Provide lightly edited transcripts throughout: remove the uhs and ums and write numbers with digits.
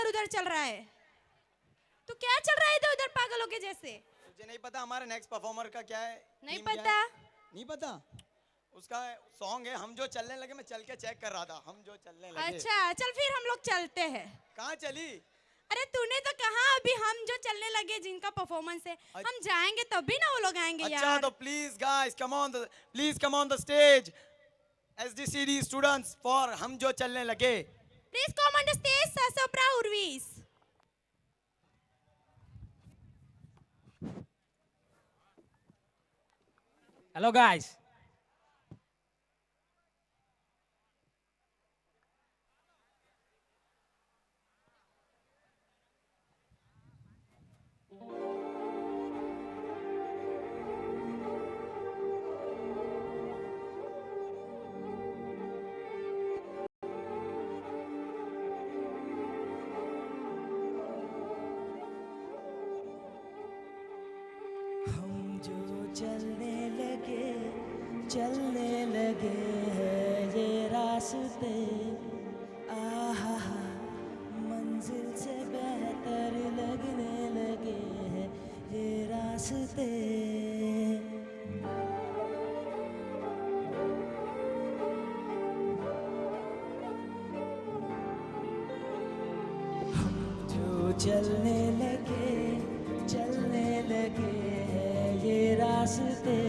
इधर उधर चल रहा है? तू क्या चल रहा है इधर उधर पागलों के जैसे? मुझे नहीं पता हमारे नेक्स्ट परफॉर्मर का क्या है। नहीं theme क्या पता? है? नहीं पता। उसका सॉन्ग है हम जो चलने लगे। मैं चल के चेक कर रहा था, हम जो चलने लगे। अच्छा चल फिर हम लोग चलते हैं। कहाँ चली? अरे तूने तो कहा अभी हम जो चलने लगे जिनका परफॉर्मेंस है हम जाएंगे तभी ना वो लोग आएंगे अच्छा यार। तो please guys come on the stage SDCD students for हम जो चलने लगे। Please come on the stage ससोप्रा उर्वीस। Hello guys. हम जो चलने लगे हैं ये रास्ते, आहा मंजिल से बेहतर लगने लगे हैं ये रास्ते। हम जो चलने लगे हैं ये रास्ते,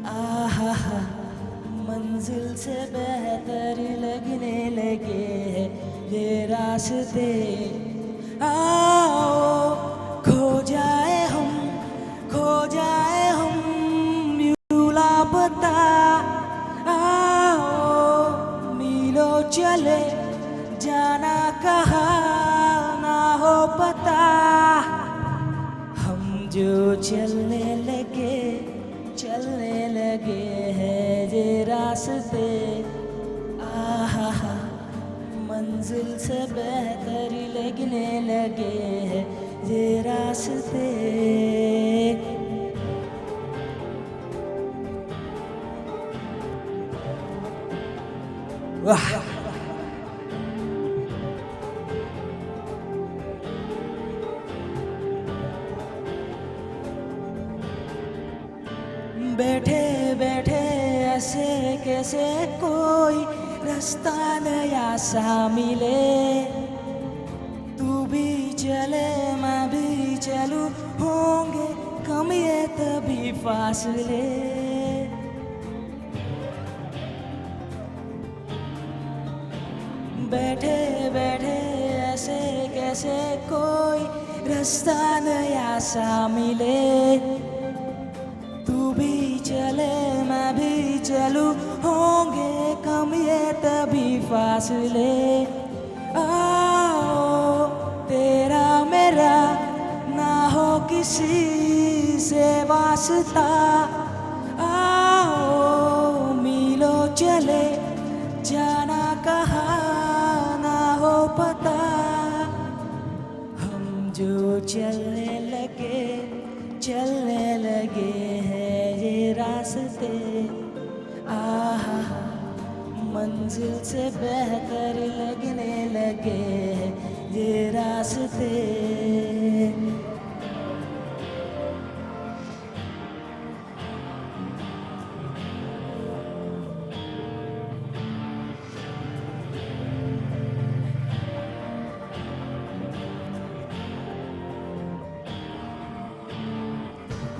आहा मंजिल से बेहतर लगने लगे हैं ये रास्ते। आओ खो जाए हम यूं लापता, आओ मीलों चले जाना कहाँ ना हो पता। हम जो चलने लगे हैं ये रास्ते, आहा मंजिल से बेहतर लगने लगे हैं ये रास्ते। वाह बैठे ऐसे कैसे कोई रास्ता नया सा मिले, तू भी चले मैं भी चलूं होंगे कम ये तभी फासले। बैठे ऐसे कैसे कोई रास्ता नया सा मिले, तू भी चले मैं भी चलूं होंगे कम ये तभी फासले। आओ तेरा मेरा ना हो किसी से वास्ता, आओ मीलों चले जाना कहाँ ना हो पता। हम जो चलने लगे हैं ये रास्ते, आहा मंजिल से बेहतर लगने लगे हैं ये रास्ते।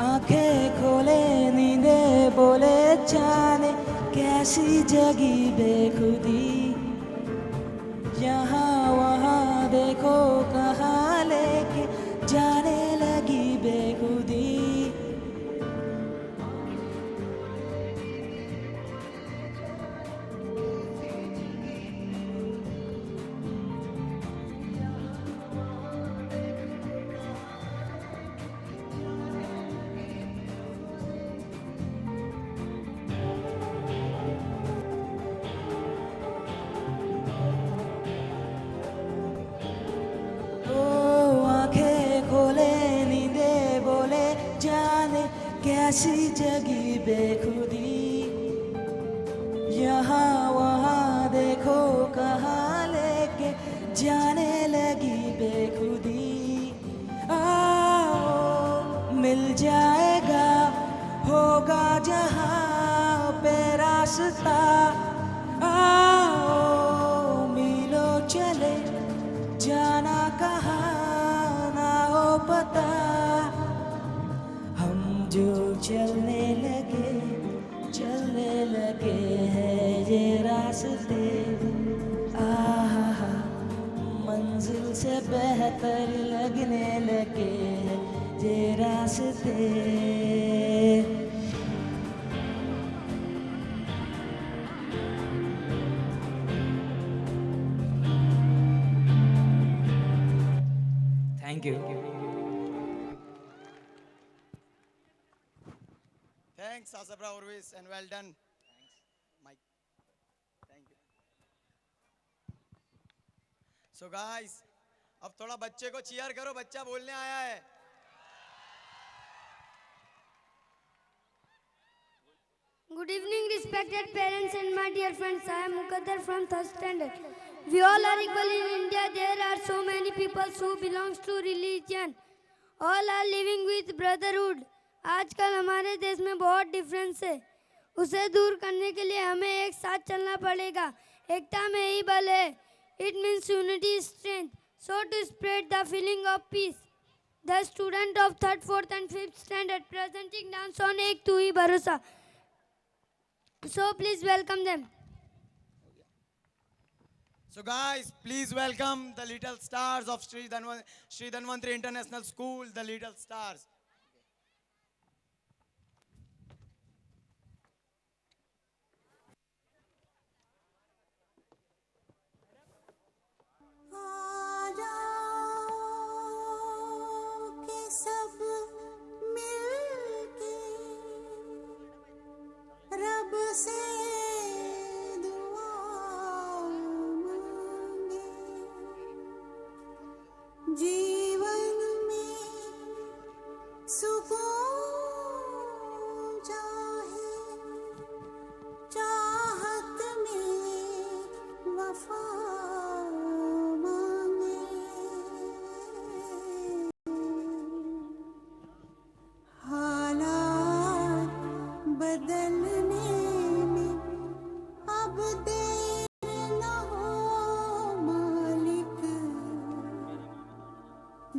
आंखें खोले नींदे बोले जाने कैसी जगी बेखुदी, यहाँ वहाँ देखो कहाँ लेके जाने लगी बेखुदी। कैसी जगी बेखुदी, यहाँ वहाँ देखो कहाँ लेके जाने लगी खुदी आओ मिल जाएगा होगा जहाँ पे रास्ता आओ मिलो चले जाना कहाँ ना हो पता हम जो चलने लगे हैं ये रास्ते आहा मंजिल से बेहतर लगने लगे हैं ये रास्ते thank you Thanks, Asabra Urvis, and well done. Thanks, Mike. Thank you. So guys, अब थोड़ा बच्चे को चीयर करो, बच्चा बोलने आया है. Good evening, respected parents and my dear friends. I am Mukaddar from 3rd standard. We all are equal in India. There are so many people who belongs to religion. All are living with brotherhood. आजकल हमारे देश में बहुत difference है. उसे दूर करने के लिए हमें एक साथ चलना पड़ेगा. एकता में ही बल है. It means unity is strength. So to spread the feeling of peace, the student of 3rd, 4th and 5th standard presenting dance on Ek Tu Hi Bharosa. So please welcome them. So guys, please welcome the little stars of Sri Dhanvantri International School, the little stars. सब मिलके रब से दुआ मांगे जीवन में सुकून चाहे चाहत में वफा बदलने में अब देर न हो मालिक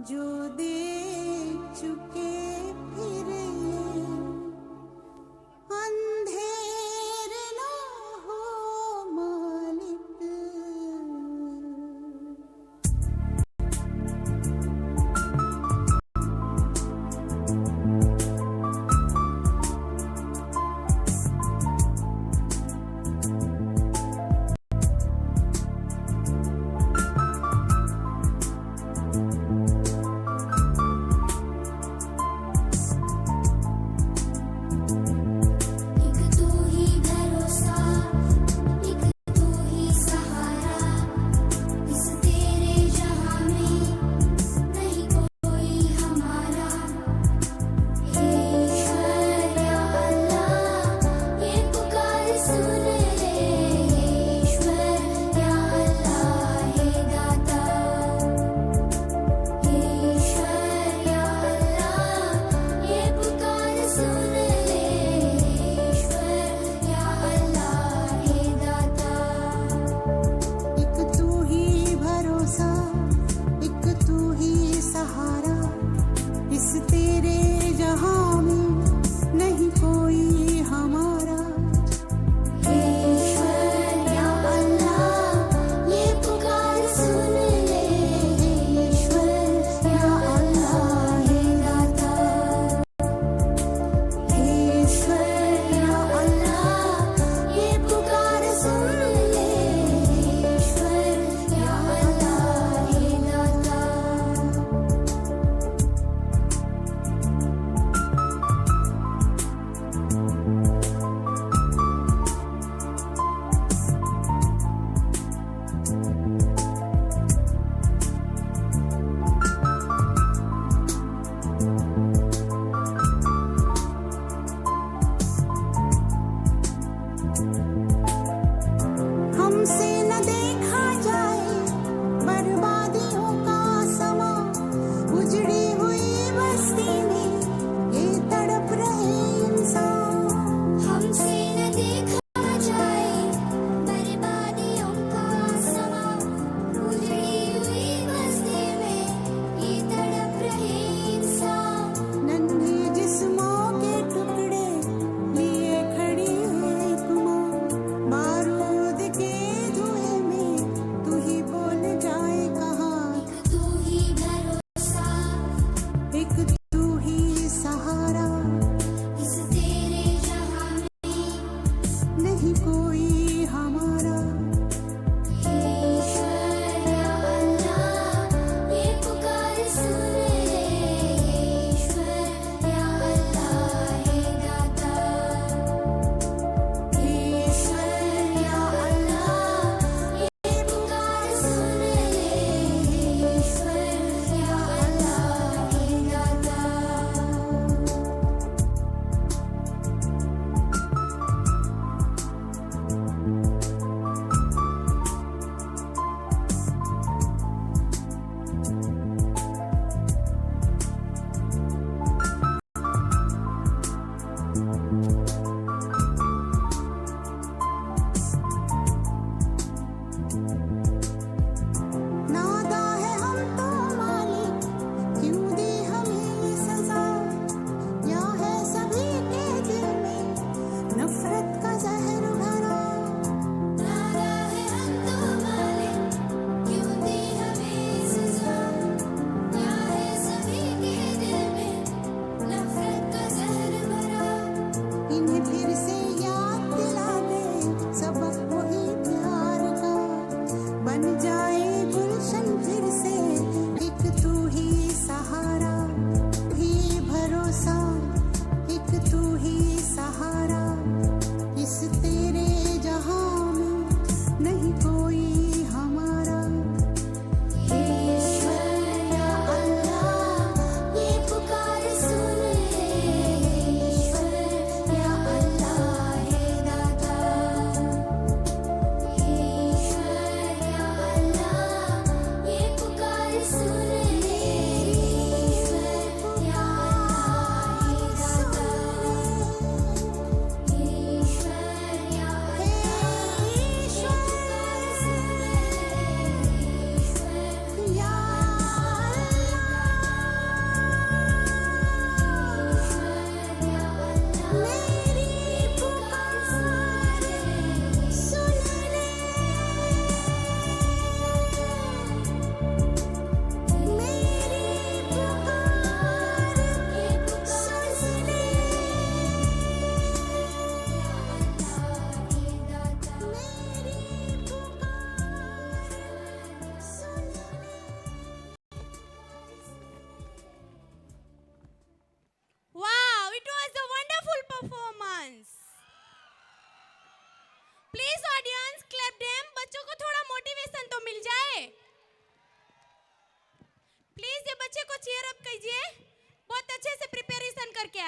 जो देख चुके फिर अंधेर न हो मालिक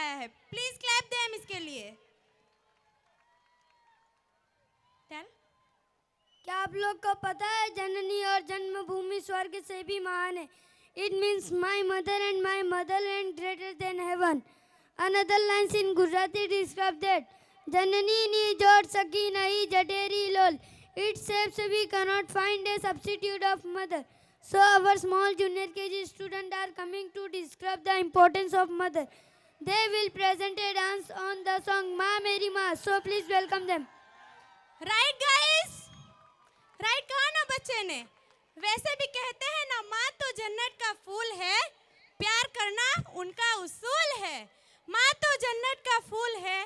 आया है। प्लीज क्लैप देम इसके लिए। टेल। क्या आप लोग को पता है जननी और जन्मभूमि स्वर्ग से भी महान है? It means my mother and my motherland greater than heaven. Another lines in Gujarati describe that. Janani ni jod saki nahi jaderi lol. It says we cannot find a substitute of mother. So our small junior KG students are coming to describe the importance of mother. They will present a dance on the song Ma Meri Ma. So please welcome them. Right guys, right कहा ना बच्चे ने। वैसे भी कहते हैं ना, माँ तो जन्नत का फूल है, प्यार करना उनका उसूल है। माँ तो जन्नत का फूल है,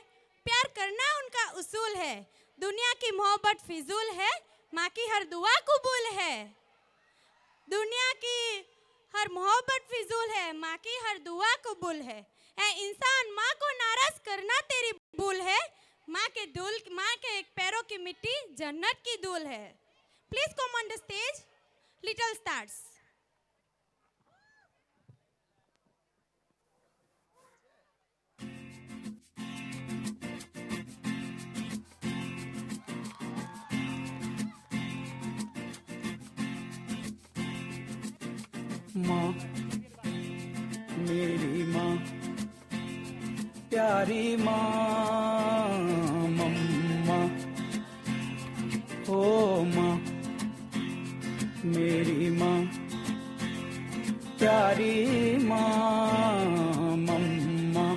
प्यार करना उनका उसूल है। दुनिया की मोहब्बत फिजूल है, माँ की हर दुआ कबूल है। दुनिया की हर मोहब्बत फिजूल है, माँ की हर दुआ कबूल है। ऐ इंसान, माँ को नाराज करना तेरी भूल है। माँ के पैरों की मिट्टी जन्नत की धूल है। Please come on the stage, little stars. माँ, मेरी माँ, प्यारी माँ, मम्मा, ओ माँ, मेरी माँ, प्यारी माँ, मम्मा।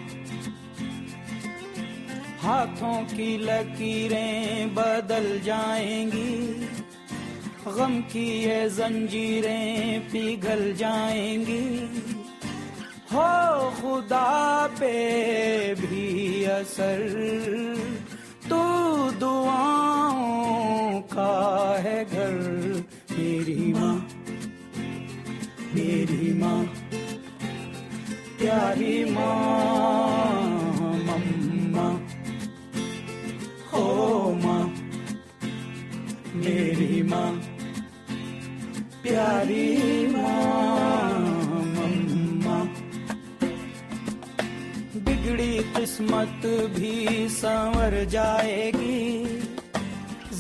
हाथों की लकीरें बदल जाएंगी, गम की ये जंजीरें पिघल जाएंगी। हो खुदा पे भी असर, तू दुआओं का है घर। मेरी माँ, मेरी माँ, प्यारी माँ, मम्मा, हो माँ, मेरी माँ, प्यारी माँ, मम्मा। बिगड़ी किस्मत भी संवर जाएगी,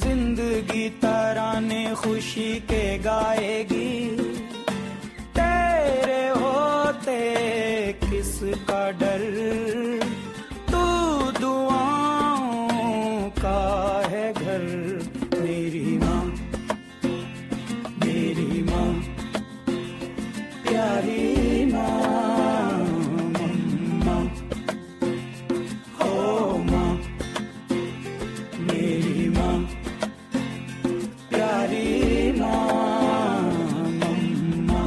जिंदगी तराने खुशी के गाएगी। तेरे होते किसका डर, तू दुआओं का है घर। मेरी माँ, मेरी माँ, प्यारी माँ, मम्मा, हो माँ, मेरी माँ, प्यारी माँ, मम्मा।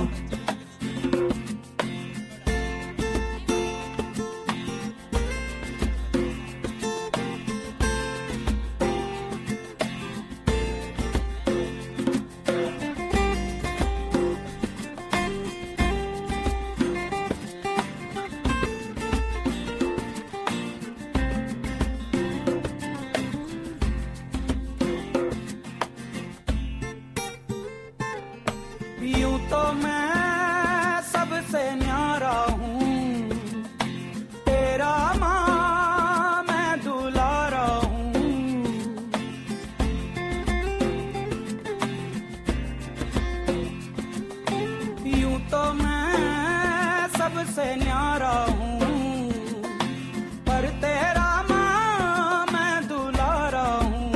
यूं तो मैं सबसे न्यारा हूँ, तेरा माँ मैं दुलारा हूँ। यूं तो मैं सबसे न्यारा हूँ, पर तेरा माँ मैं दुलारा हूँ।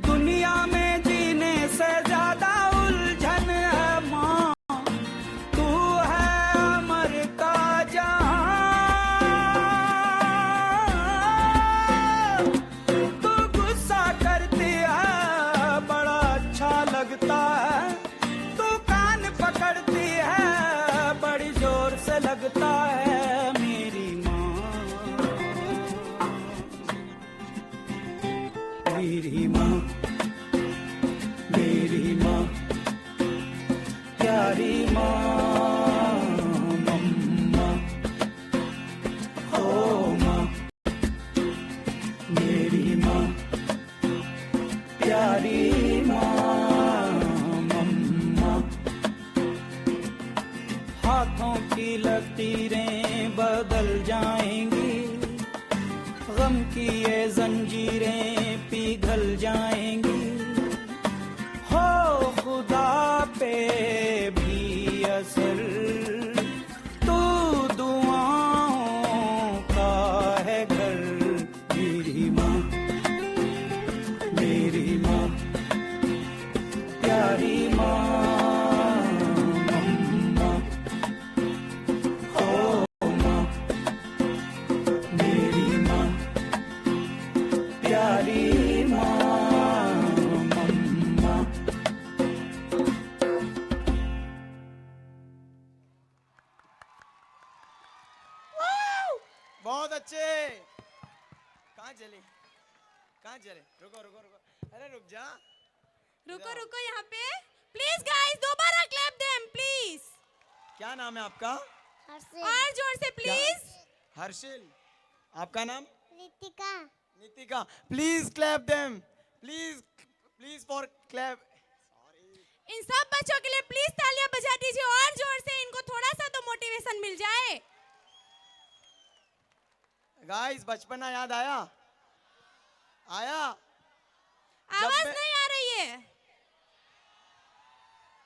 दुनिया में जीने से ज्यादा लगता है, तू कान पकड़ती है, बड़ी जोर से लगता है। मेरी माँ, मेरी माँ, मेरी माँ, प्यारी माँ, मम्मा, हो माँ, मेरी माँ, प्यारी माँ, हाथों की लकीरें बदल जाएं। की ये जंजीरें पिघल जाएंगी। हो खुदा पे भी असर तू दुआओं का है घर। मेरी माँ प्यारी माँ मम्मा, ओ माँ मेरी माँ प्यारी माँ मम्मा। बहुत अच्छे। कहाँ चले? रुको रुको रुको, अरे रुक जा। रुको रुको यहाँ पे, प्लीज गाइस दोबारा क्लैप देम प्लीज। क्या नाम है आपका? और जोर से प्लीज। हर्षिल। आपका नाम? Ritika. Nitika. Please clap them, please for clap. इन सब बच्चों के लिए प्लीज तालियां बजा दीजिए और जोर से, इनको थोड़ा सा तो मोटिवेशन मिल जाए। गाइस बचपना याद आया? आवाज नहीं आ रही है।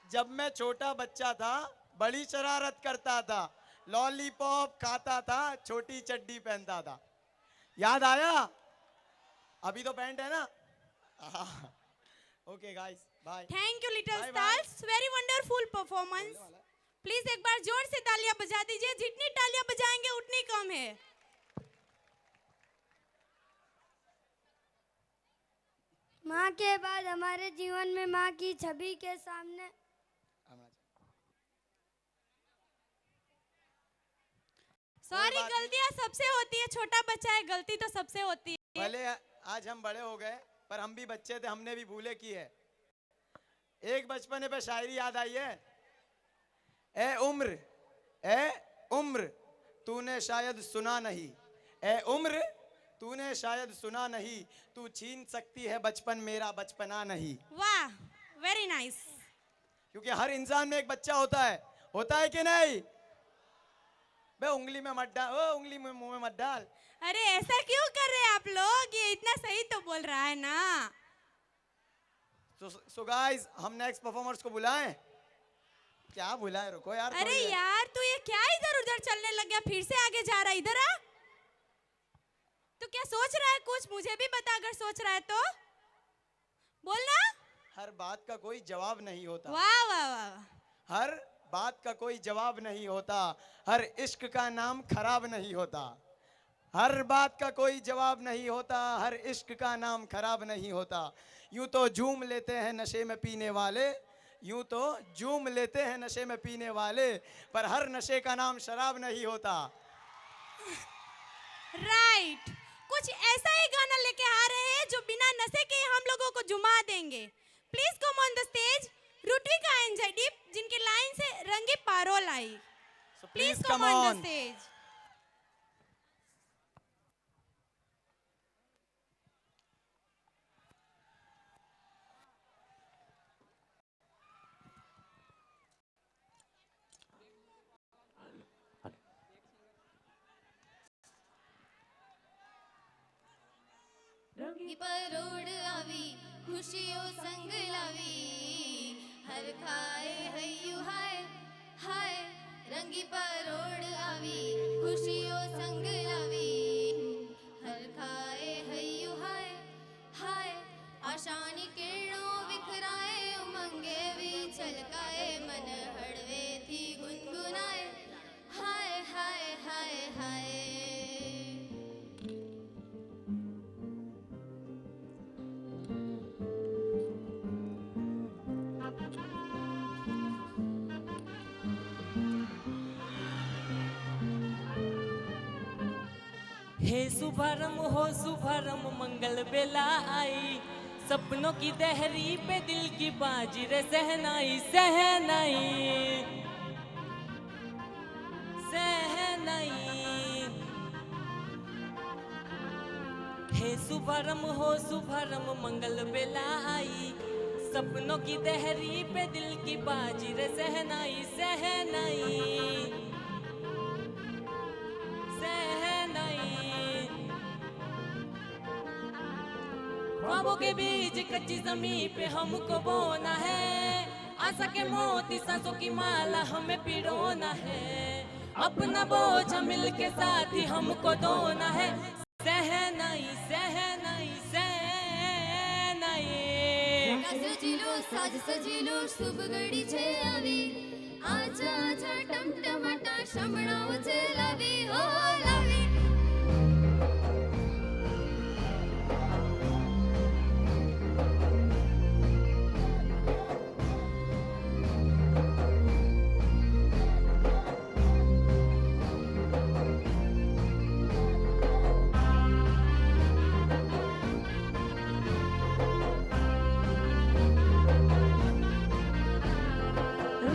जब मैं छोटा बच्चा था बड़ी शरारत करता था, लॉलीपॉप खाता था, छोटी चड्डी पहनता था। याद आया? अभी तो पैंट है ना? Okay guys, bye. Thank you little Bye, bye. Stars, very wonderful performance. Please एक बार जोर से तालियां बजा दीजिए, जितनी तालियां बजाएंगे उतनी कम है। माँ के बाद हमारे जीवन में माँ की छवि के सामने सॉरी, गलतियां सबसे होती है, छोटा बच्चा है, गलती तो सबसे होती है। भले आज हम बड़े हो गए पर हम भी बच्चे थे, हमने भी भूले की है। एक बचपने पे शायरी याद आई है, ए उम्र तूने शायद सुना नहीं, ए उम्र तूने शायद सुना नहीं, तू छीन सकती है बचपन मेरा बचपना नहीं। वाह, वेरी नाइस। क्योंकि हर इंसान में एक बच्चा होता है कि नहीं? बे उंगली में मत डाल, उंगली में मुंह में मत डाल। अरे ऐसा क्यों कर रहे हैं आप लोग? ये इतना सही तो बोल रहा है ना। सो गाइस, हम नेक्स्ट परफॉर्मर्स को बुलाएं? क्या बुलाएं? रुको यार। अरे यार तू ये क्या इधर उधर चलने लग गया, फिर से आगे जा रहा है? इधर आ। तू क्या सोच रहा है? कुछ मुझे भी बता, अगर सोच रहा है तो बोलना। हर बात का कोई जवाब नहीं होता। वाह वाह वाह। हर बात का कोई जवाब नहीं होता, हर इश्क का नाम खराब नहीं होता। हर बात का कोई जवाब नहीं होता, हर इश्क का नाम खराब नहीं होता। यूं तो झूम लेते हैं नशे में पीने वाले, यूं तो झूम लेते हैं नशे में पीने वाले, पर हर नशे का नाम शराब नहीं होता। राइट, कुछ ऐसा ही गाना लेके आ रहे हैं जो बिना नशे के हम लोगों को जुमा देंगे। Please come on the stage Rutvika and Jaydeep, जिनके लाइन से रंगी पारोल आई। So please please come come on on. The stage. रंगी परोड़ आवी खुशियों संग लावी, हर खाए हयू हाय हाय। रंगी परोड़ आवी खुशियों संग लावी, हर खाए हयू हाय हाय। आशानी किरणों विखराए उमंगे भी छलकाए, मन हड़वे थी गुनगुनाए हाय हाय हाय हाय। हे शुभारंभ हो शुभारंभ मंगल बेला आई, सपनों की दहरी पे दिल की बाजी रे सहनाई सहनाई सहनाई। हे शुभारंभ हो शुभारंभ मंगल बेला आई, सपनों की दहरी पे दिल की बाजी रे सहनाई सहनाई सहनाई। ख्वाबों के बीज कच्ची जमीन पे हमको बोना है, आशा के मोती सांसों की माला हमें पिरोना है, अपना बोझ मिल के साथ ही हमको दोना है, सहनाई सहनाई सहनाई। सजिलो साज सजिलो शुभ घड़ी छे आवी, आजा आजा टमटमाटा शमणाओ छे लावी हो लावी।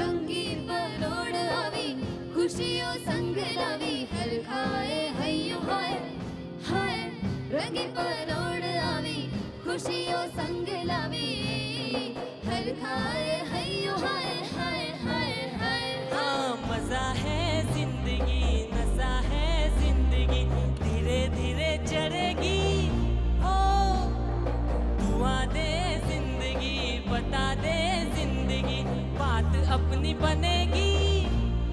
रंगी परोड़ आवी खुशियों संग लावी, हर खाए हय्यो हाय हाय। रंगी परोड़ आवी खुशियों संग लावी, हर खाए हय्यो हाय हाय हाय हाय। हाँ मजा है जिंदगी, नशा है जिंदगी, धीरे धीरे चढ़ेगी हो। दुआ दे जिंदगी, बता दे जिंदगी, बात अपनी बनेगी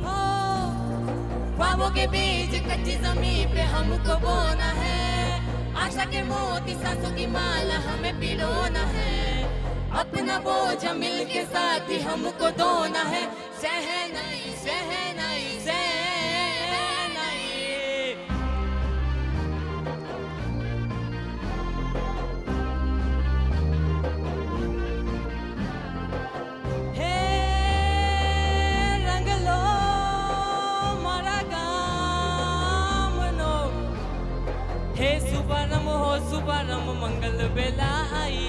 हो। ख्वाबों के बीज कच्ची जमीन पे हमको बोना है, आशा के मोती सांसों की माला हमें पिरोना है, अपना बोझ मिल के साथ ही हमको दोना है, सहनाई सहनाई सहनाई। हे रंग लो मारा गामनो, हे सुबरम हो सुबरम मंगल बेला आई,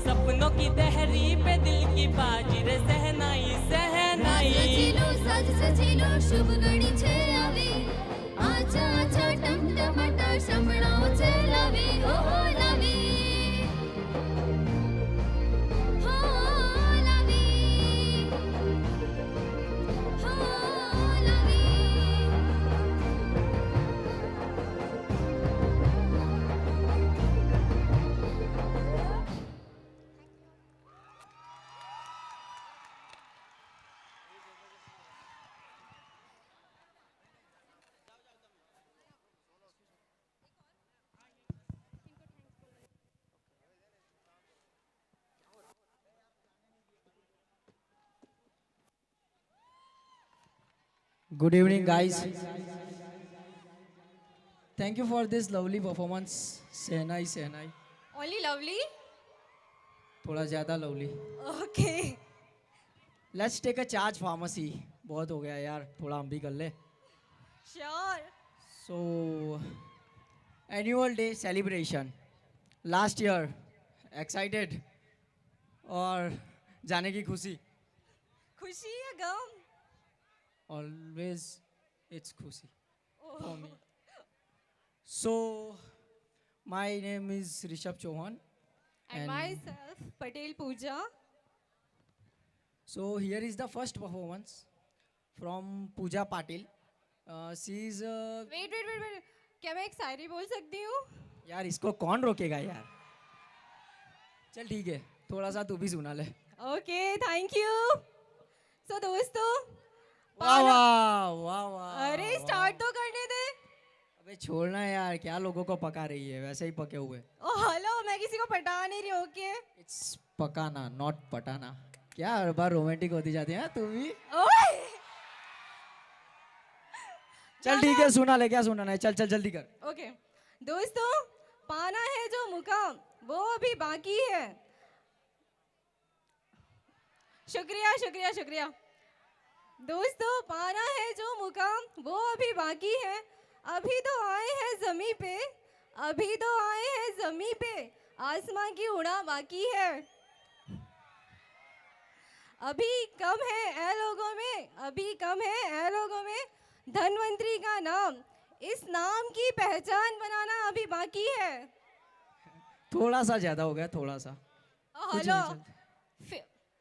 सपनों की दहरी पे दिल की बाजी रे सहनाई सहनाई। सजिलो साज सजिलो शुभ घड़ी छे आवी, आजा आजा टमटमाटा शमणाओ छे लावी हो लावी हो लावी हो लावी। Good evening, guys. Thank you for this lovely performance. Sehnai, Sehnai. Only lovely? थोड़ा ज़्यादा lovely. Okay. Let's take a charge pharmacy. बहुत हो गया यार, थोड़ा हम भी कर ले. Sure. So, annual day celebration. Last year, excited और जाने की खुशी. खुशी या गम? Always, it's खुशी for me. So, my name is Rishabh Chauhan. And myself, Patel Pooja. So here is the first performance from Pooja Patil. She is Wait. क्या मैं एक शायरी बोल सकती हूँ? यार इसको कौन रोकेगा यार. चल ठीक है, थोड़ा सा तू भी सुना ले. Okay, thank you. So दोस्तों, वाह वाह वाह वाह. अरे स्टार्ट तो करने दे. अबे छोड़ना यार, क्या लोगों को पका रही है, वैसे ही पके हुए. ओ हेलो, मैं किसी को पटा नहीं रही. ओके. इट्स पकाना नॉट पटाना. क्या हर बार रोमांटिक होती जाती है तू भी. ओए. चल ठीक है, सुना ले, क्या सुनाना है. चल चल जल्दी कर. ओके. दोस्तों, पाना है जो मुकाम वो अभी बाकी है. शुक्रिया शुक्रिया शुक्रिया. दोस्तों, पाना है जो मुकाम वो अभी बाकी है. अभी तो आए हैं जमी पे, अभी तो आए हैं जमी पे, आसमां की उड़ा बाकी है. अभी कम है ऐ लोगों में, अभी कम है ऐ लोगों में, धनवंतरी का नाम, इस नाम की पहचान बनाना अभी बाकी है. थोड़ा सा ज्यादा हो गया, थोड़ा सा. कुछ हेलो, नहीं, चल.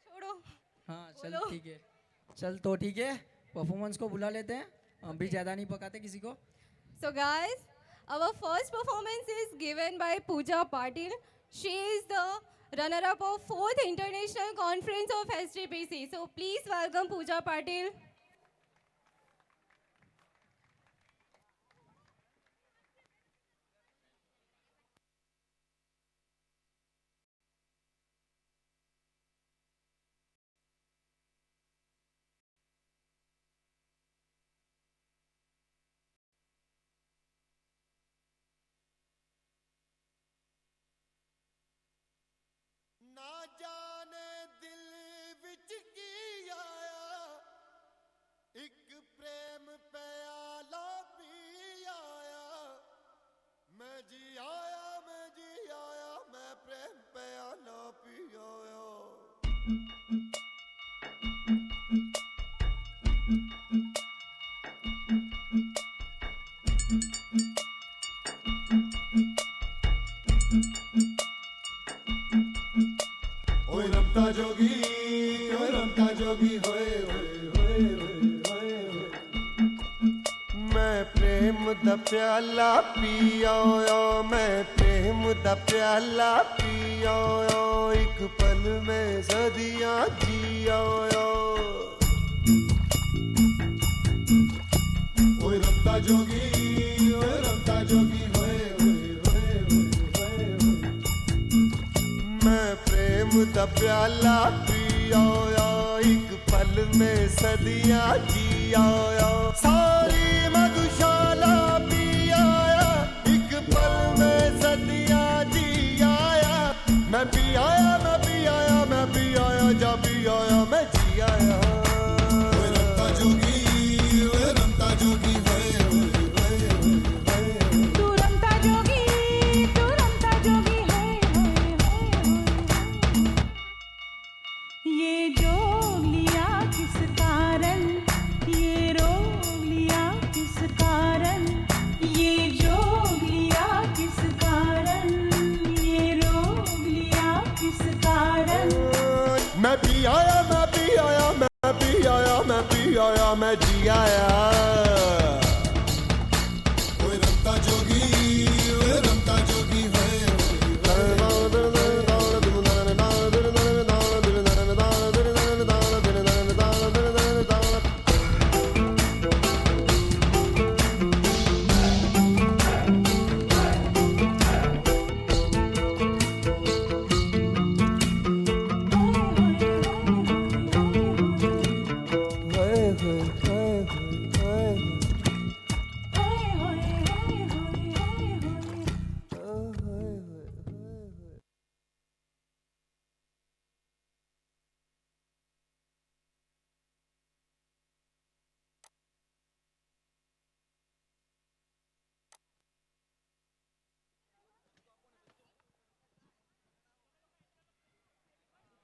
छोड़ो. हाँ चल बोलो. ठीक है. चल तो ठीक है, परफॉर्मेंस को बुला लेते हैं. हम भी ज़्यादा नहीं पकाते किसी को. So guys, our first performance is given by Pooja Patil. She is the runner-up of 4th International Conference of SGPC. So please welcome Pooja Patil. ना जाने दिल विच की आया एक प्रेम प्याला पी आया मैं जी आया मैं प्रेम प्याला पी आया ओए रमता जोगी होए मैं प्रेम दा प्याला पी आया मैं प्रेम दा प्याला पी आया एक पल में सदियां जी आया ओए रमता जोगी होए मैं प्रेम दा प्याला पी आया एक पल में सदियां जी आया सारी मधुशाला पी आया एक पल में सदियां जी आया मैं पी आया जा पी आया मैं जी आया ओए रमता जोगी होए तू रमता जोगी ये जोग लिया किस कारण ये रोग लिया किस कारण ये जोग लिया किस कारण ये रोग लिया किस कारण मैं पी आया मैं जी आया ओए रमता जोगी होए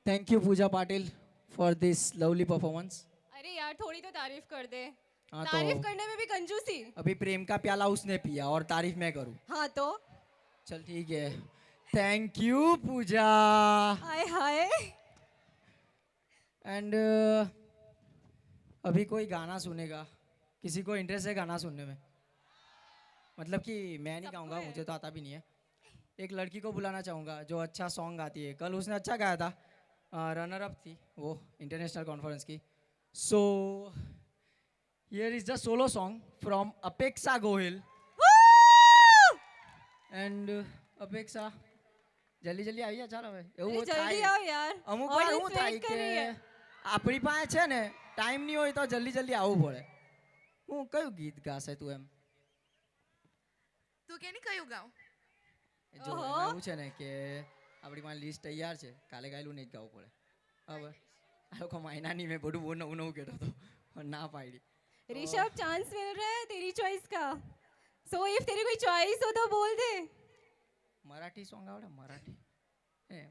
Thank you, Pooja Patil, for this lovely performance. अरे यार थोड़ी तो तारीफ कर दे हाँ तो तारीफ करने में भी कंजूसी अभी प्रेम का प्याला उसने पिया और तारीफ मैं करूँ. हाँ तो चल ठीक है. Thank you, Pooja. Hi hi and अभी कोई गाना सुनेगा. किसी को इंटरेस्ट है गाना सुनने में? मतलब कि मैं नहीं गाऊंगा, मुझे तो आता भी नहीं है. एक लड़की को बुलाना चाहूँगा जो अच्छा सॉन्ग गाती है. कल उसने अच्छा गाया था, रनर अप थी वो इंटरनेशनल कॉन्फ्रेंस की. So here is the solo song from अपेक्षा गोहिल. एंड અપેક્ષા જલ્દી જલ્દી આવી જા ચાલ હવે. એવું जल्दी થાય आओ यार અમુક વાર Audience એવું થાય wait कर रही કે है। આપણી પાસે છે ને ટાઈમ નહીં હોય તો જલ્દી જલ્દી આવવું પડે. હું કયું ગીત ગાશે તું એમ? તું કે નહીં કયું ગાઉં? જો એમાં એવું છે ને કે આપણી પાસે લિસ્ટ તૈયાર છે, કાલે ગાયેલું નહીં જ ગાવું પડે. બરાબર? આ લોકો માયનાની મેં બધું બહુ નવું નવું કહેતો હતો પણ ના પાડી. ऋषभ चांस मिल रहा है तेरी चॉइस का सो इफ तेरी कोई चॉइस हो तो बोल दे મરાઠી સોંગ આવડે? મરાઠી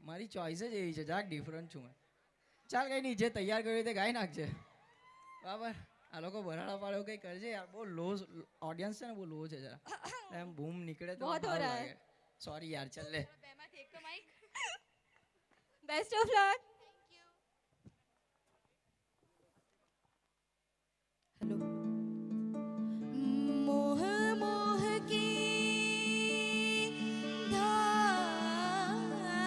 મારી ચોઈસ જ એવી છે, જરાક ડિફરન્ટ છું મેં. ચાલ કંઈ નહીં, જે તૈયાર કર્યું તે ગાઈ નાખજે. બરાબર? આ લોકો બરાડા પાડ્યો કંઈ કરજે યાર. બહુ લો ઓડિયન્સ છે ને, બહુ લો છે જરા. એમ બૂમ નીકળે તો बहुत हो रहा है સોરી યાર. ચાલ લે. बेस्ट ऑफ लक हेलो मोह मोह की धारा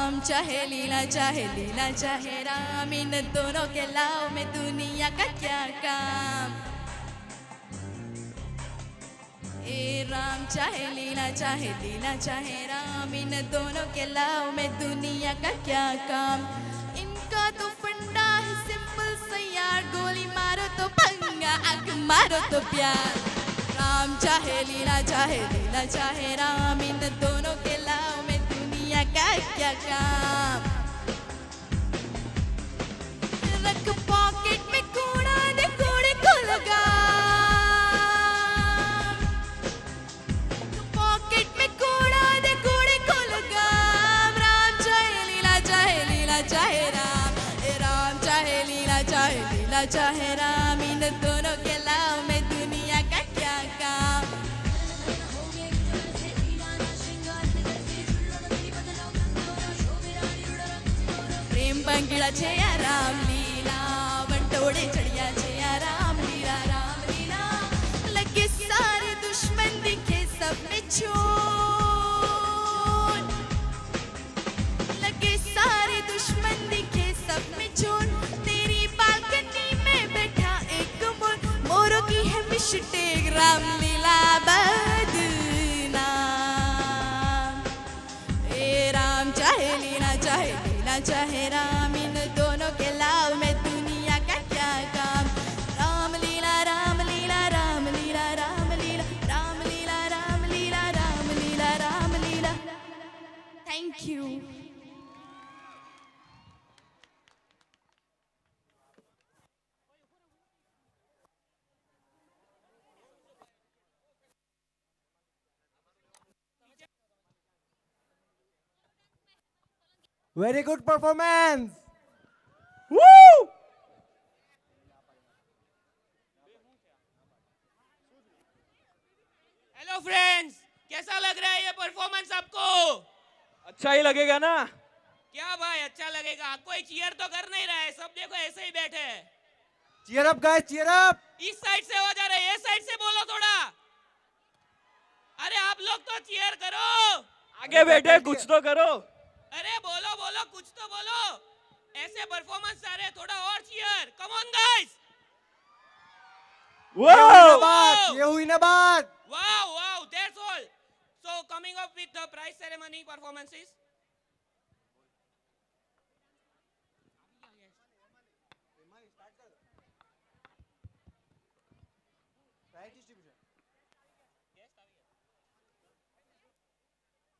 राम चाहे लीला चाहे राम, इन दोनों के लाव में दुनिया का क्या काम। ए राम चाहे लीला चाहे राम, इन दोनों के लाव में दुनिया का क्या काम। इनका तो फंडा है सिंपल सा यार, गोली मारो तो पंगा, आग मारो तो प्यार। राम चाहे लीला चाहे राम, इन दोनों के लाव में दुनिया का क्या काम। रख पॉकेट में कूड़ा दे कूड़े को लगा, पॉकेट में कूड़ा दे कूड़े को लगा। राम चाहे लीला चाहे राम, ए राम चाहे लीला चाहे राम, इन दोनों के लाव में दुनिया का क्या काम। प्रेम पंखीड़ा छे या राम लीला, बंटोड़े चढ़िया छे या राम लीला। लगे सारे दुश्मन दिखे सब में चोर, लगे सारे दुश्मन दिखे सब में चोर। तेरी बालकनी में बैठा एक मोर, मोरों की है मिस्टेक, रामलीला बदनाम। ए राम चाहे लीला चाहे राम, इन दोनों के लाव में दुनिया का क्या काम। Ramlila Ramlila Ramlila Ramlila Ramlila Ramlila Ramlila Ramlila. Thank you. Very good performance. Woo! Hello friends, कैसा लग रहा है ये परफॉर्मेंस आपको? अच्छा ही लगेगा ना? क्या भाई अच्छा लगेगा? कोई चीयर तो कर नहीं रहा है, सब देखो ऐसे ही बैठे हैं। Cheer up guys, cheer up. इस साइड से हो जा रहे, ये साइड से बोलो थोड़ा। अरे आप लोग तो चीयर करो। आगे बैठे कुछ तो करो। अरे बोलो बोलो, कुछ तो बोलो। ऐसे परफॉर्मेंस आ रहे, थोड़ा और चीयर। Come on guys. ये हुई ना बात। Wow, wow, that's all. So coming up with the prize ceremony performances.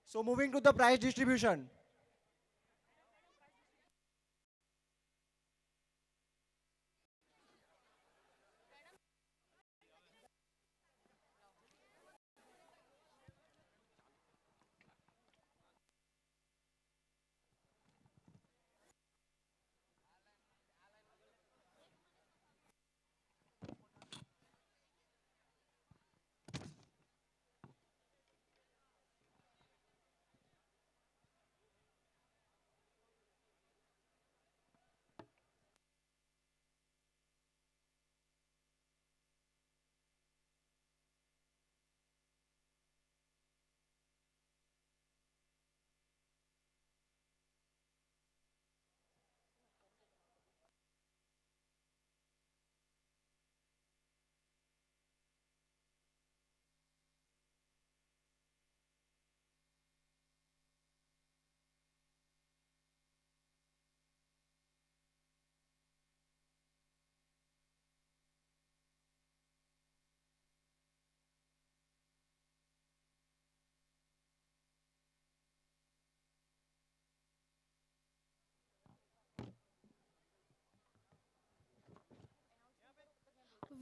So moving to the prize distribution.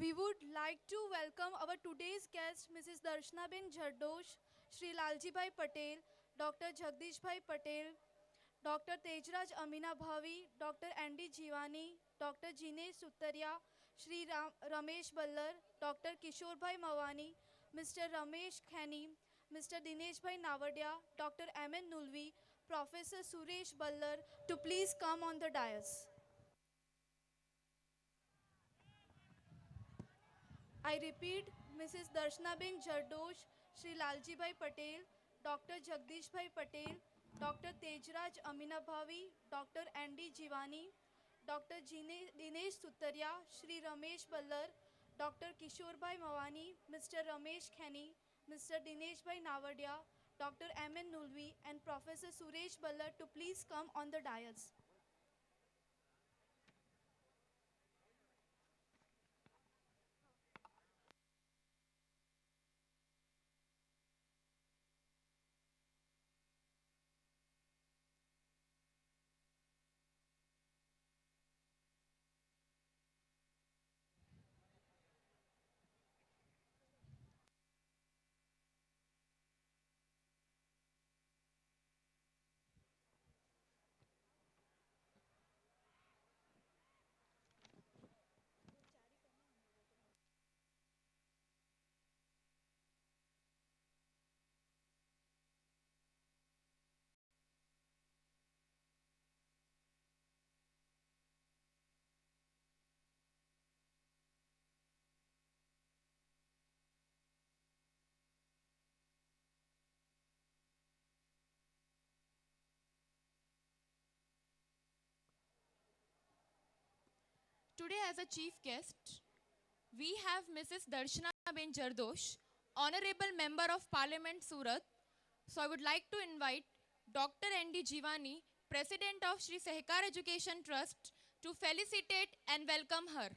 We would like to welcome our today's guest, Mrs. Darshana Ben Jardosh, Shri Lalji Bhai Patel, Dr. Jagdish Bhai Patel, Dr. Tejraj Amina Bhavi, Dr. Andy Jivani, Dr. Jinesh Suttaria, Shri Ramesh Ballar, Dr. Kishore Bhai Mawani, Mr. Ramesh Khani, Mr. Dinesh Bhai Navadia, Dr. M.N. Nulvi, Professor Suresh Ballar to please come on the dais. I repeat, Mrs. Darshana Ben Jardosh, Shri Lalji Bhai Patel, Dr. Jagdish Bhai Patel, Dr. Tejraj Amina Bhavi, Dr. Andy Jivani, Dr. Dinesh Sutaria, Shri Ramesh Ballar, Dr. Kishore Bhai Mawani, Mr. Ramesh Khani, Mr. Dinesh Bhai Navadia, Dr. M.N. Nulvi, and Professor Suresh Ballar to please come on the dais. Today as a chief guest, we have Mrs. Darshana Ben Jardosh, Honorable Member of Parliament Surat. So I would like to invite Dr. N.D. Jivani, President of Shri Sehkar Education Trust, to felicitate and welcome her.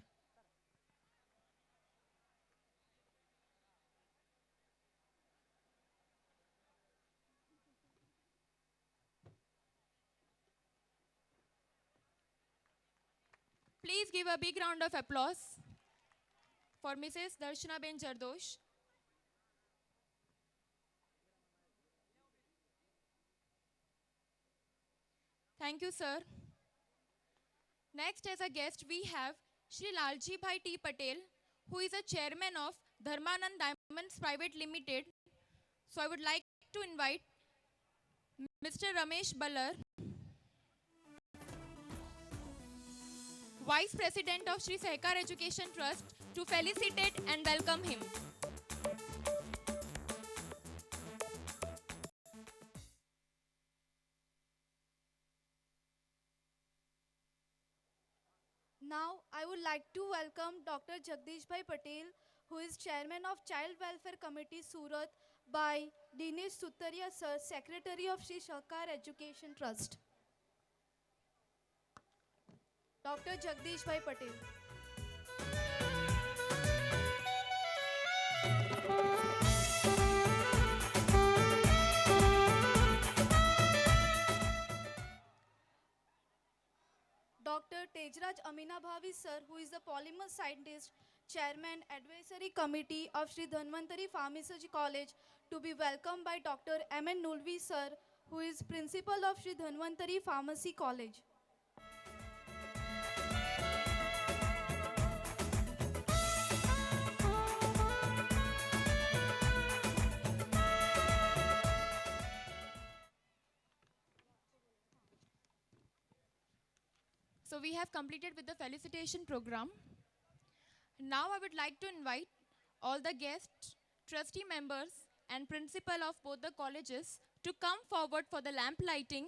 Please give a big round of applause for Mrs. Darshana Ben Jardosh. Thank you, sir. Next, as a guest, we have Shri Lalji Bhai T. Patel, who is a chairman of Dharmanand Diamonds Private Limited. So I would like to invite Mr. Ramesh Ballar, Vice President of Shri Sehkar Education Trust, to felicitate and welcome him. Now, I would like to welcome Dr. Jagdish Bhai Patel, who is Chairman of Child Welfare Committee Surat, by Dinesh Sutaria Sir, Secretary of Shri Sehkar Education Trust. Dr. Jagdish Bhai Patel. Dr. Tejraj Amina Bhavi sir, who is the polymer scientist, chairman, advisory committee of Shri Dhanvantari Pharmacy College, to be welcomed by Dr. M.N. Nulvi sir, who is principal of Shri Dhanvantari Pharmacy College. So we have completed with the felicitation program. Now I would like to invite all the guests, trustee members and principal of both the colleges to come forward for the lamp lighting,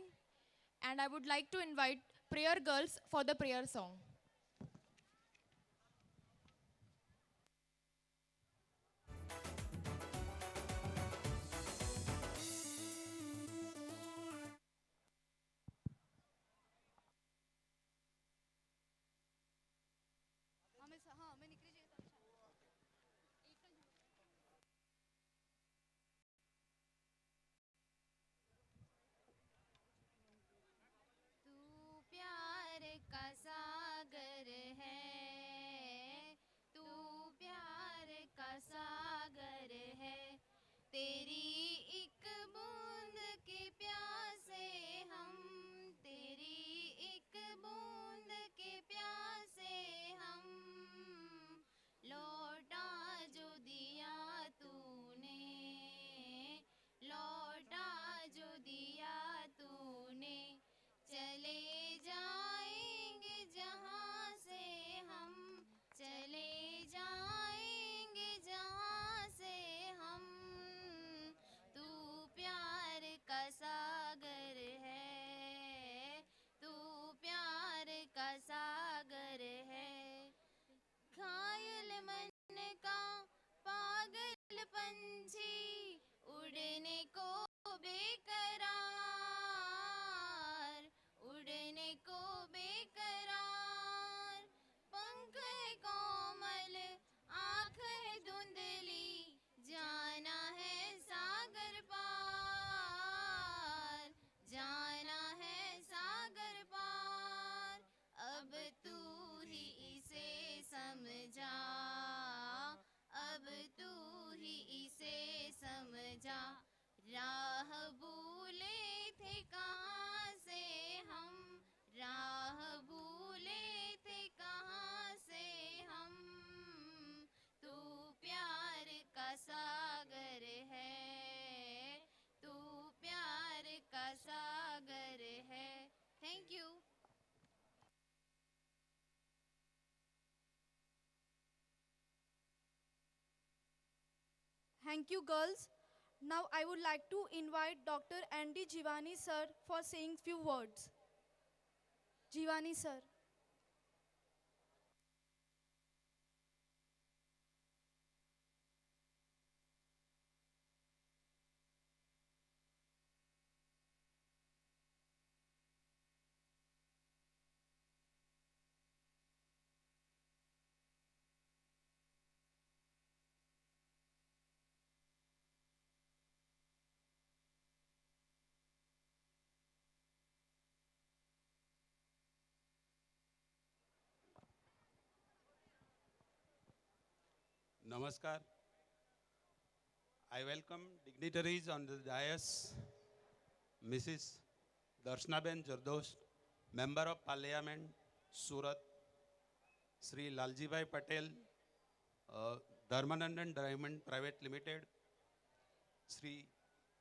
and I would like to invite prayer girls for the prayer song. प्यार का सागर राह भूले थे कहाँ से हम, राह भूले थे कहाँ से हम, तू प्यार का सागर है, तू प्यार का सागर है। Thank you. Thank you, girls. Now I would like to invite Dr. Andy Jivani sir for saying few words. Jivani sir. Namaskar. I welcome dignitaries on the dais, Mrs. Darshnaben Jardosh, Member of Parliament, Surat, Sri Lalji Bhai Patel, Dharmanandan Diamond Private Limited, Sri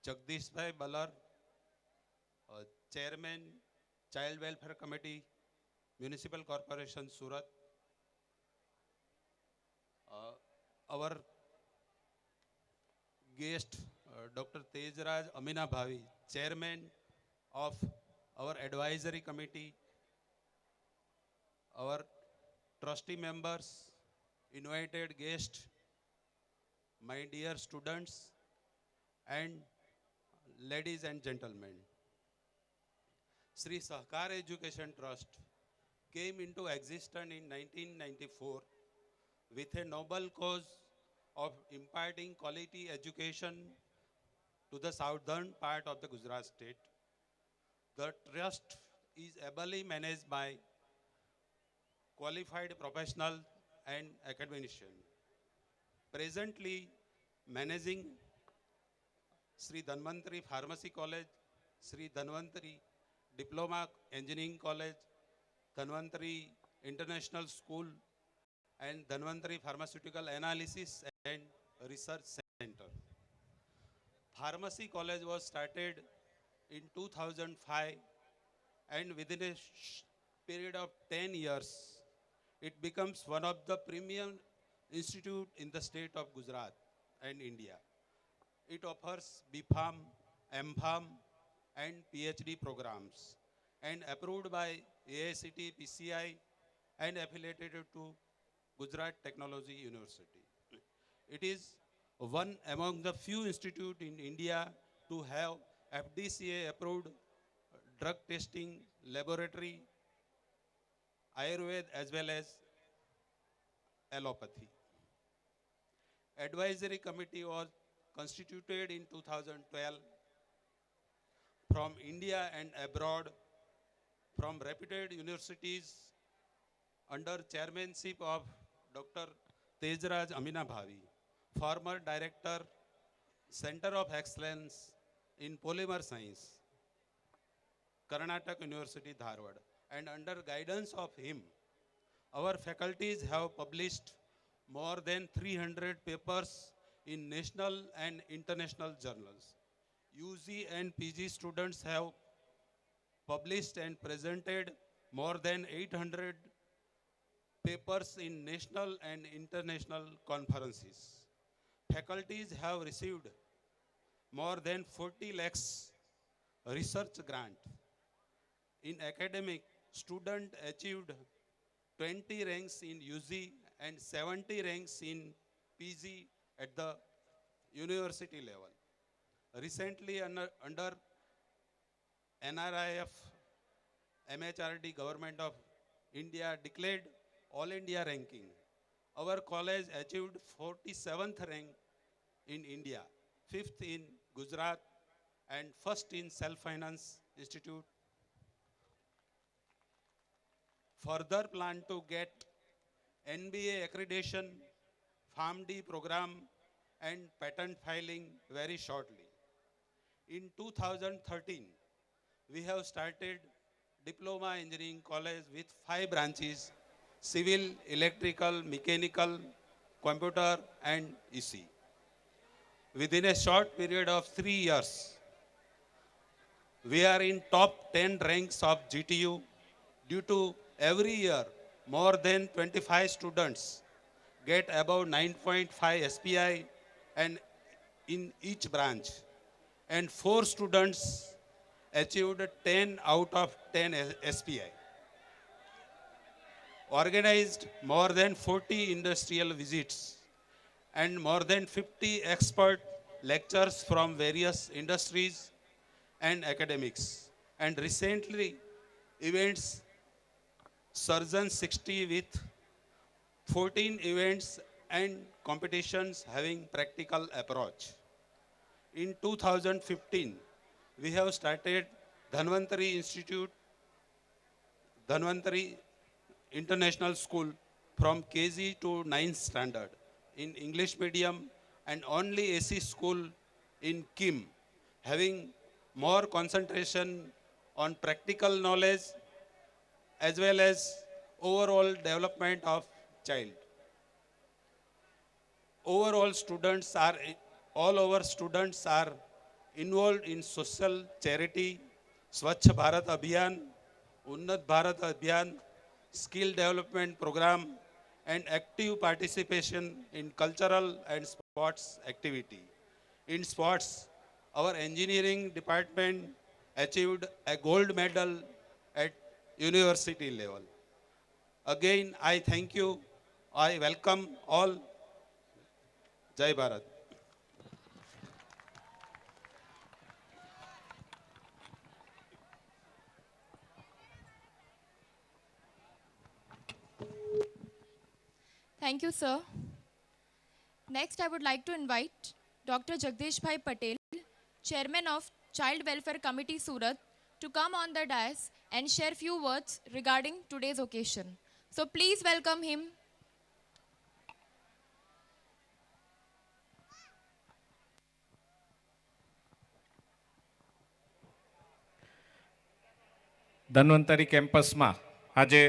Jagdish Bhai Balar, Chairman, Child Welfare Committee, Municipal Corporation, Surat, our guest, Dr. Tejraj Amina Bhavi, Chairman of our Advisory Committee, our trustee members, invited guests, my dear students, and ladies and gentlemen. Sri Sahkar Education Trust came into existence in 1994 with a noble cause of imparting quality education to the southern part of the Gujarat state. The trust is ably managed by qualified professionals and academicians. Presently managing Sri Dhanvantari Pharmacy College, Sri Dhanvantari Diploma Engineering College, Dhanvantari International School, and Dhanvantari Pharmaceutical Analysis and Research Center. Pharmacy College was started in 2005, and within a period of 10 years, it becomes one of the premium institute in the state of Gujarat and India. It offers BPharm, MPharm, and PhD programs, and approved by AICTE, PCI, and affiliated to Gujarat Technology University. It is one among the few institutes in India to have FDCA approved drug testing laboratory, Ayurveda as well as allopathy. Advisory committee was constituted in 2012 from India and abroad, from reputed universities under chairmanship of Dr. Tejraj Amina Bhavi, former director, Center of Excellence in Polymer Science, Karnataka University, Dharwad, and under guidance of him, our faculties have published more than 300 papers in national and international journals. UG and PG students have published and presented more than 800 papers in national and international conferences. Faculties have received more than 40 lakhs research grant. In academic, student achieved 20 ranks in UG and 70 ranks in PG at the university level. Recently, under NRIF, MHRD, Government of India declared All India ranking. Our college achieved 47th rank in India, 5th in Gujarat, and 1st in Self-Finance Institute. Further plan to get NBA accreditation, PharmD program, and patent filing very shortly. In 2013, we have started Diploma Engineering College with 5 branches: civil, electrical, mechanical, computer and EC. Within a short period of 3 years, we are in top 10 ranks of GTU due to every year more than 25 students get above 9.5 SPI and in each branch, and 4 students achieved 10 out of 10 SPI. Organized more than 40 industrial visits and more than 50 expert lectures from various industries and academics. And recently, events Surgeon 60 with 14 events and competitions having practical approach. In 2015, we have started Dhanvantari Institute, Dhanvantari International School from KG to 9th standard in English medium, and only AC school in Kim, having more concentration on practical knowledge as well as overall development of child. All over students are involved in social charity, Swachh Bharat Abhiyan, Unnat Bharat Abhiyan, skill development program, and active participation in cultural and sports activity. In sports, our engineering department achieved a gold medal at university level. Again, I thank you. I welcome all. Jai Bharat. Thank you, sir. Next, I would like to invite Dr. Jagdish Bhai Patel, Chairman of Child Welfare Committee Surat, to come on the dais and share few words regarding today's occasion. So please welcome him. ધન્વંતરી કેમ્પસમાં આજે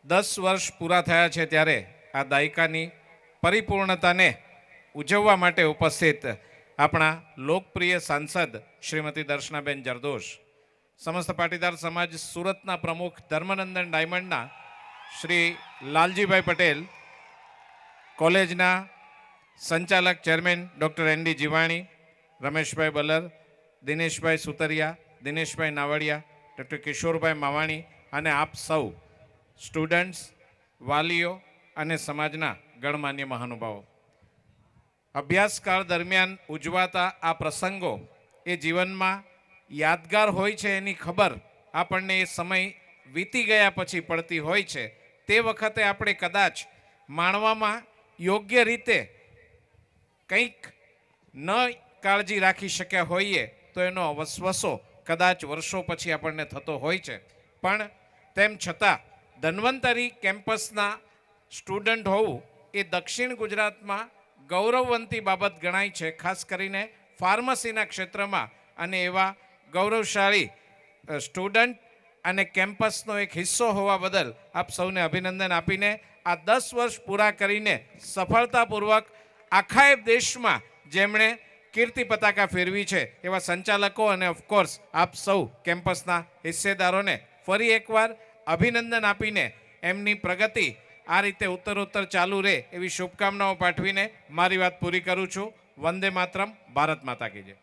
10 વર્ષ પૂરા થયા છે, ત્યારે આ દાયકાની પરિપૂર્ણતાને ઉજવવા માટે ઉપસ્થિત આપણા લોકપ્રિય સાંસદ શ્રીમતી દર્શનાબેન જરદોશ, સમસ્ત પાટીદાર સમાજ સુરતના પ્રમુખ ધર્મનંદન ડાયમંડના શ્રી લાલજીભાઈ પટેલ, કોલેજના સંચાલક chairman doctor N D Jivani, Rameshbhai Balar, Dineshbhai Sutariya, Dineshbhai Navadiya, doctor Kishorbhai Mavani અને આપ સૌ સ્ટુડન્ટ્સ, વાલીઓ અને સમાજના ગણમાન્ય મહાનુભાવો, અભ્યાસકાળ દરમિયાન ઉજવાતા આ પ્રસંગો એ જીવનમાં યાદગાર હોય છે, એની ખબર આપણને એ સમય વીતી ગયા પછી પડતી હોય છે. તે વખતે આપણે કદાચ માણવામાં યોગ્ય રીતે કંઈક ન કાળજી રાખી શક્યા હોઈએ તો એનો વસવસો કદાચ વર્ષો પછી આપણને થતો હોય છે. પણ તેમ છતાં ધન્વંતરી કેમ્પસના સ્ટુડન્ટ હોવું એ દક્ષિણ ગુજરાતમાં ગૌરવવંતી બાબત ગણાય છે, ખાસ કરીને ફાર્મસીના ક્ષેત્રમાં. અને એવા ગૌરવશાળી સ્ટુડન્ટ અને કેમ્પસનો એક હિસ્સો હોવા બદલ આપ સૌને અભિનંદન આપીને આ 10 વર્ષ પૂરા કરીને સફળતાપૂર્વક આખા દેશમાં જેમણે કીર્તિ પતાકા ફેરવી છે એવા સંચાલકો અને ઓફકોર્સ આપ સૌ કેમ્પસના હિસ્સેદારોને ફરી એકવાર અભિનંદન આપીને એમની પ્રગતિ આ રીતે ઉત્તરોત્તર ચાલુ રહે એવી શુભકામનાઓ પાઠવીને મારી વાત પૂરી કરું છું. વંદે માતરમ. ભારત માતા કી જય.